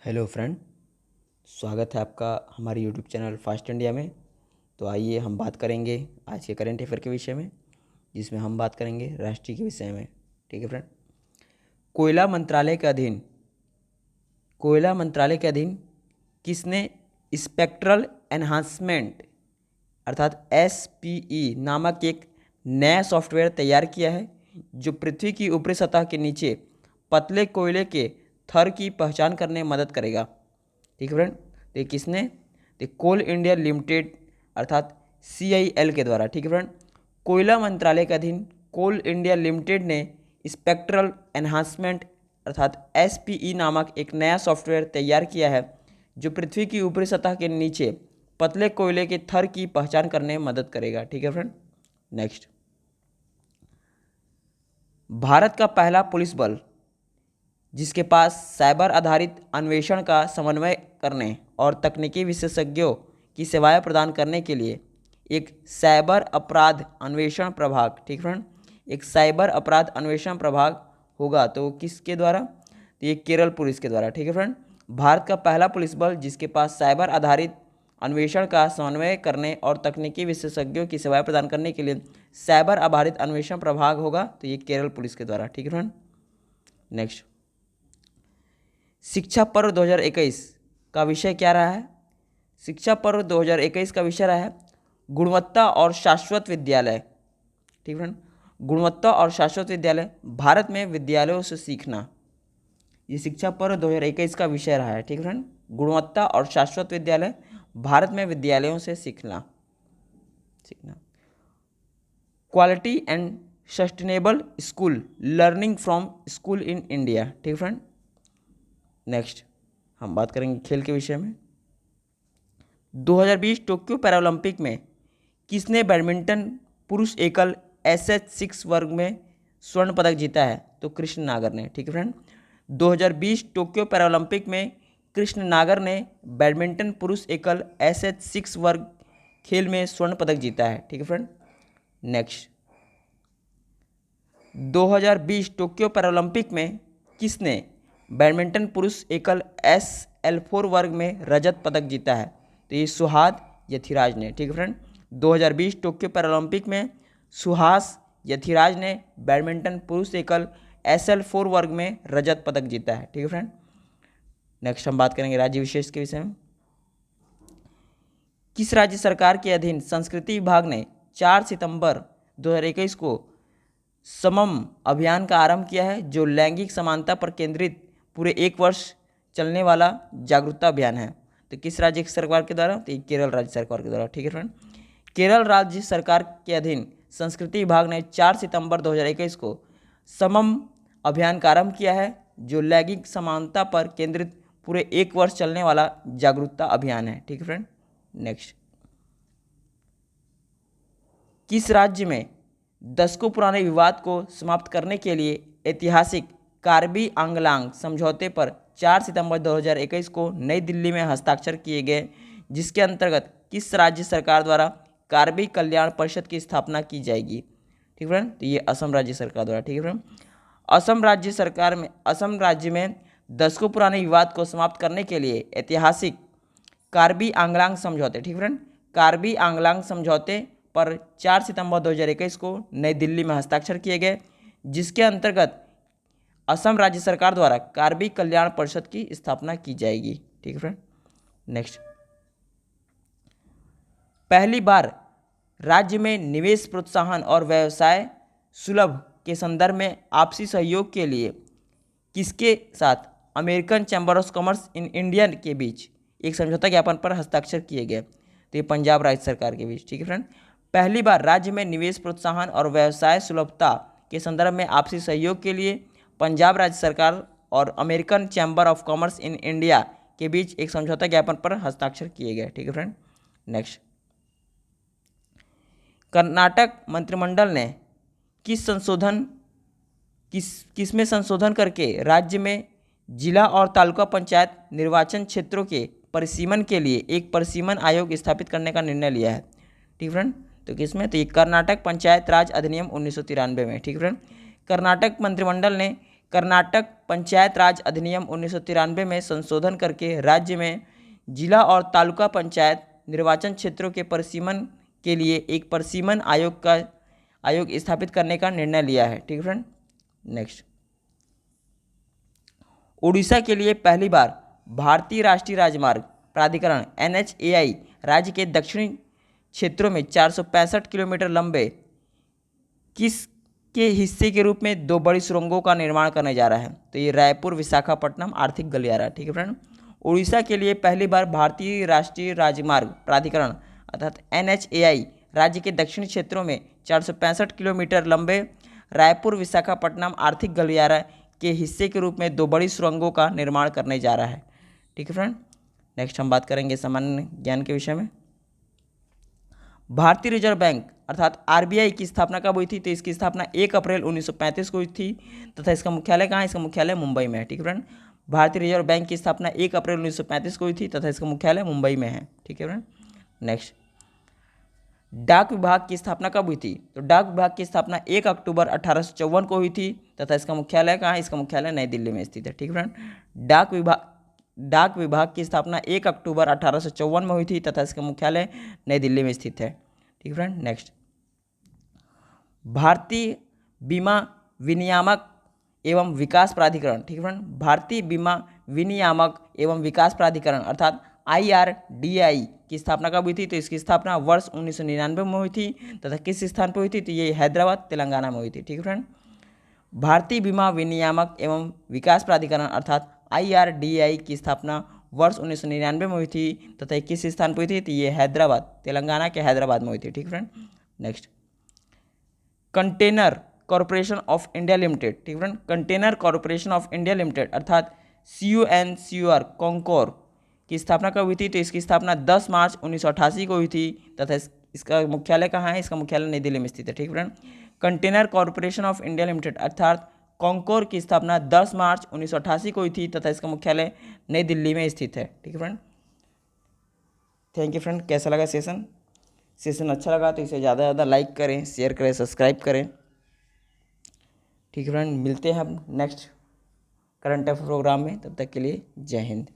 Hello friend, स्वागत है आपका हमारे यूट्यूब चैनल फास्ट इंडिया में। तो आइए हम बात करेंगे आज के करंट अफेयर के विषय में, जिसमें हम बात करेंगे राष्ट्रीय के विषय में। ठीक है फ्रेंड। कोयला मंत्रालय के अधीन किसने स्पेक्ट्रल एनहांसमेंट अर्थात SPE नामक एक नया सॉफ्टवेयर तैयार किया है, जो पृथ्वी की ऊपरी सतह के नीचे पतले कोयले के थर की पहचान करने में मदद करेगा। ठीक है फ्रेंड। तो किसने? तो कोल इंडिया लिमिटेड अर्थात CIL के द्वारा। ठीक है फ्रेंड। कोयला मंत्रालय के अधीन कोल इंडिया लिमिटेड ने स्पेक्ट्रल एनहांसमेंट अर्थात SPE नामक एक नया सॉफ्टवेयर तैयार किया है, जो पृथ्वी की ऊपरी सतह के नीचे पतले कोयले के थर की पहचान करने में मदद करेगा। ठीक है फ्रेंड। नेक्स्ट, भारत का पहला पुलिस बल जिसके पास साइबर आधारित अन्वेषण का समन्वय करने और तकनीकी विशेषज्ञों की सेवाएं प्रदान करने के लिए एक साइबर अपराध अन्वेषण प्रभाग, ठीक फ्रेंड, एक साइबर अपराध अन्वेषण प्रभाग होगा। तो किसके द्वारा? तो ये केरल पुलिस के द्वारा। ठीक है फ्रेंड। भारत का पहला पुलिस बल जिसके पास साइबर आधारित अन्वेषण का समन्वय करने और तकनीकी विशेषज्ञों की सेवाएं प्रदान करने के लिए साइबर आधारित अन्वेषण प्रभाग होगा, तो ये केरल पुलिस के द्वारा। ठीक है फ्रेंड। नेक्स्ट, शिक्षा पर्व 2021 का विषय क्या रहा है? शिक्षा पर्व 2021 का विषय रहा है गुणवत्ता और शाश्वत विद्यालय। ठीक फ्रेंड। गुणवत्ता और शाश्वत विद्यालय, भारत में विद्यालयों से सीखना, ये शिक्षा पर्व 2021 का विषय रहा है। ठीक फ्रेंड। गुणवत्ता और शाश्वत विद्यालय, भारत में विद्यालयों से सीखना। Quality and sustainable school learning from school in India. ठीक फ्रेंड। नेक्स्ट, हम बात करेंगे खेल के विषय में। 2020 टोक्यो पैरालंपिक में किसने बैडमिंटन पुरुष एकल SH6 वर्ग में स्वर्ण पदक जीता है? तो कृष्ण नागर ने। ठीक है फ्रेंड। 2020 टोक्यो पैरालंपिक में कृष्ण नागर ने बैडमिंटन पुरुष एकल SH6 वर्ग खेल में स्वर्ण पदक जीता है। ठीक है फ्रेंड। नेक्स्ट, 2020 टोक्यो पैरालंपिक में किसने बैडमिंटन पुरुष एकल SL4 वर्ग में रजत पदक जीता है? तो ये सुहास यथिराज ने। ठीक है फ्रेंड। 2020 टोक्यो पैरालंपिक में सुहास यथिराज ने बैडमिंटन पुरुष एकल SL4 वर्ग में रजत पदक जीता है। ठीक है फ्रेंड। नेक्स्ट, हम बात करेंगे राज्य विशेष के विषय में। किस राज्य सरकार के अधीन संस्कृति विभाग ने 4 सितंबर 2021 को समम अभियान का आरंभ किया है, जो लैंगिक समानता पर केंद्रित पूरे 1 वर्ष चलने वाला जागरूकता अभियान है? तो किस राज्य सरकार के द्वारा? तो केरल राज्य सरकार के द्वारा। ठीक है फ्रेंड। केरल राज्य सरकार के अधीन संस्कृति विभाग ने 4 सितंबर 2021 को समम अभियान का आरंभ किया है, जो लैंगिक समानता पर केंद्रित पूरे 1 वर्ष चलने वाला जागरूकता अभियान है। ठीक है फ्रेंड। नेक्स्ट, किस राज्य में दशकों पुराने विवाद को समाप्त करने के लिए ऐतिहासिक कार्बी आंगलांग समझौते पर 4 सितंबर 2021 को नई दिल्ली में हस्ताक्षर किए गए, जिसके अंतर्गत किस राज्य सरकार द्वारा कार्बी कल्याण परिषद की स्थापना की जाएगी? ठीक फ्रेंड। तो ये असम राज्य सरकार द्वारा। ठीक है फ्रेंड। असम राज्य में दशकों पुराने विवाद को समाप्त करने के लिए ऐतिहासिक कार्बी आंगलांग समझौते, ठीक फ्रेंड, कार्बी आंगलांग समझौते पर 4 सितंबर 2021 को नई दिल्ली में हस्ताक्षर किए गए, जिसके अंतर्गत असम राज्य सरकार द्वारा कार्बी कल्याण परिषद की स्थापना की जाएगी। ठीक है फ्रेंड। नेक्स्ट, पहली बार राज्य में निवेश प्रोत्साहन और व्यवसाय सुलभ के संदर्भ में आपसी सहयोग के लिए किसके साथ American chamber of commerce in India के बीच एक समझौता ज्ञापन पर हस्ताक्षर किए गए? तो ये पंजाब राज्य सरकार के बीच। ठीक है फ्रेंड। पहली बार राज्य में निवेश प्रोत्साहन और व्यवसाय सुलभता के संदर्भ में आपसी सहयोग के लिए पंजाब राज्य सरकार और American chamber of commerce in India के बीच एक समझौता ज्ञापन पर हस्ताक्षर किए गए। ठीक है फ्रेंड। नेक्स्ट, कर्नाटक मंत्रिमंडल ने किसमें संशोधन करके राज्य में जिला और तालुका पंचायत निर्वाचन क्षेत्रों के परिसीमन के लिए एक परिसीमन आयोग स्थापित करने का निर्णय लिया है? ठीक फ्रेंड। तो किसमें? तो ये कर्नाटक पंचायत राज अधिनियम 1993 में। ठीक फ्रेंड। कर्नाटक मंत्रिमंडल ने कर्नाटक पंचायत राज अधिनियम 1993 में संशोधन करके राज्य में जिला और तालुका पंचायत निर्वाचन क्षेत्रों के परिसीमन के लिए एक परिसीमन आयोग स्थापित करने का निर्णय लिया है। ठीक है फ्रेंड। नेक्स्ट, उड़ीसा के लिए पहली बार भारतीय राष्ट्रीय राजमार्ग प्राधिकरण NHAI राज्य के दक्षिणी क्षेत्रों में 465 किलोमीटर लंबे किसके हिस्से के रूप में 2 बड़ी सुरंगों का निर्माण करने जा रहा है? तो ये रायपुर विशाखापट्टनम आर्थिक गलियारा। ठीक है फ्रेंड। उड़ीसा के लिए पहली बार भारतीय राष्ट्रीय राजमार्ग प्राधिकरण अर्थात NHAI राज्य के दक्षिणी क्षेत्रों में 465 किलोमीटर लंबे रायपुर विशाखापट्टनम आर्थिक गलियारा के हिस्से के रूप में 2 बड़ी सुरंगों का निर्माण करने जा रहा है। ठीक है फ्रेंड। नेक्स्ट हम बात करेंगे सामान्य ज्ञान के विषय में। भारतीय रिजर्व बैंक अर्थात RBI की स्थापना कब हुई थी? तो इसकी स्थापना 1 अप्रैल 1935 को हुई थी तथा इसका मुख्यालय कहाँ है? इसका मुख्यालय मुंबई में है। ठीक है फ्रेंड। भारतीय रिजर्व बैंक की स्थापना 1 अप्रैल 1935 को हुई थी तथा इसका मुख्यालय मुंबई में है। ठीक है फ्रेंड। नेक्स्ट, डाक विभाग की स्थापना कब हुई थी? तो डाक विभाग की स्थापना 1 अक्टूबर 1854 को हुई थी तथा इसका मुख्यालय कहाँ है? इसका मुख्यालय नई दिल्ली में स्थित है। ठीक है फ्रेंड। डाक विभाग की स्थापना 1 अक्टूबर 1854 में हुई थी तथा इसका मुख्यालय नई दिल्ली में स्थित है। ठीक है फ्रेंड। नेक्स्ट, भारतीय बीमा विनियामक एवं विकास प्राधिकरण। ठीक है फ्रेंड। भारतीय बीमा विनियामक एवं विकास प्राधिकरण अर्थात IRDAI की स्थापना कब हुई थी? तो इसकी स्थापना वर्ष 1999 में हुई थी तथा किस स्थान पर हुई थी? तो ये हैदराबाद तेलंगाना में हुई थी। ठीक है फ्रेंड। भारतीय बीमा विनियामक एवं विकास प्राधिकरण अर्थात IRDAI की स्थापना वर्ष 1999 में हुई थी तथा किस स्थान पर हुई थी? तो ये हैदराबाद तेलंगाना के हैदराबाद में हुई थी। ठीक है friend. Next, container corporation of India limited. ठीक है friend. Container corporation of India limited अर्थात CONCOR कॉन्कोर की स्थापना कब हुई थी? तो इसकी स्थापना 10 मार्च 1988 को हुई थी तथा इसका मुख्यालय कहाँ है? इसका मुख्यालय नई दिल्ली में स्थित है। ठीक है friend. Container corporation of India limited अर्थात कॉन्कोर की स्थापना 10 मार्च 1988 को हुई थी तथा इसका मुख्यालय नई दिल्ली में स्थित है। ठीक है फ्रेंड। Thank you friend. कैसा लगा सेशन अच्छा लगा तो इसे ज़्यादा से ज़्यादा लाइक करें, शेयर करें, सब्सक्राइब करें। ठीक है फ्रेंड। मिलते हैं हम नेक्स्ट करंट अफेयर प्रोग्राम में, तब तक के लिए जय हिंद।